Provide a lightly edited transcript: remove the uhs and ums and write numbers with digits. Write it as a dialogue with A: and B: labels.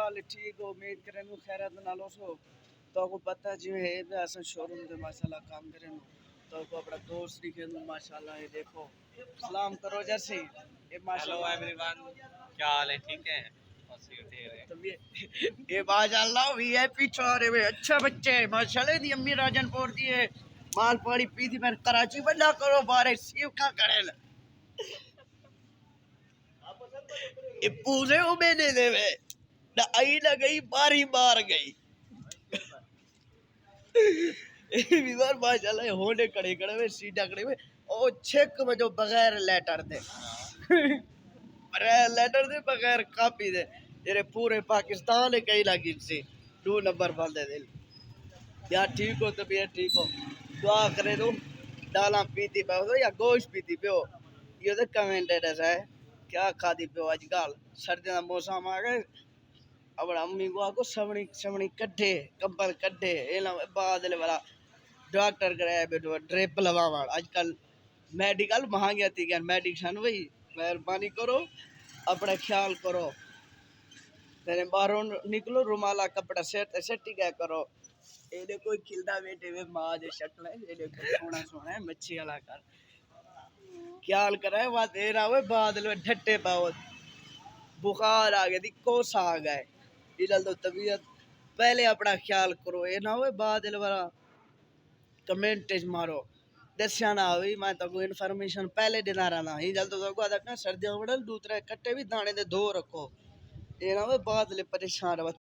A: हाल ठीक हो उम्मीद करें खैरत नालो सो तो को पता जी है अस शोरूम दे माशाल्लाह काम करें तो को अपना दोस्त दिखे माशाल्लाह ये देखो सलाम करो जैसे ये
B: हेलो
A: माशाल्लाह
B: एवरीवन, क्या हाल है? ठीक है।
A: तो ये माशाल्लाह वीआईपी छोरे वे अच्छा बच्चे है माशाल्लाह दी अम्मी राजनपुर दी है माल पानी पी थी मैं कराची बंदा करो बारे सीव का करे ये पूरे वो मैंने देवे ना आई ना गई बारी बार गई बीमार माशाल्लाह होने खड़े खड़े में सीधा खड़े में ओ चेक में जो बगैर लेटर दे बगैर लेटर दे बगैर कापी दे तेरे पूरे पाकिस्तान है कहीं लगी से 2 नंबर बंदे दिल यार ठीक हो तबीयत ठीक हो दुआ करे तो दाला पीती पे या गोश्त पीती पे ये तो कमेंटेड है क्या खाती पे आजकल सर्दी का मौसम आ गए अब अम्मी को आको सवनी सवनी कड्ढे कंबल कड्ढे ये ना बादल वाला डॉक्टर कराया बेटो ड्रिप लवावा आजकल मेडिकल महंगे थी क्या मेडिसन भाई मेहरबानी करो अपना ख्याल करो तेरे बाहरों निकलो रुमाला कपड़ा सेट सेट ही क्या करो ये देखो खिलदा बेटे वे माँ जो शक्ल है ये देखो सोना सोना है मच्छी वाला कर ख्याल कराए बात दे रहा हुए बादल में ढट्टे पाओ बुखार आ गया थी कोसा आ गए इधर तो तबीयत पहले अपना ख्याल करो ये ना हो बादल वाला कमेंट मारो दसिया ना हुई मैं तो इन्फॉर्मेशन पहले देना रहा ही जल्द तो सर्दियों में दूसरे कट्टे भी दाने दे दो रखो ये ना हो बादल परेशान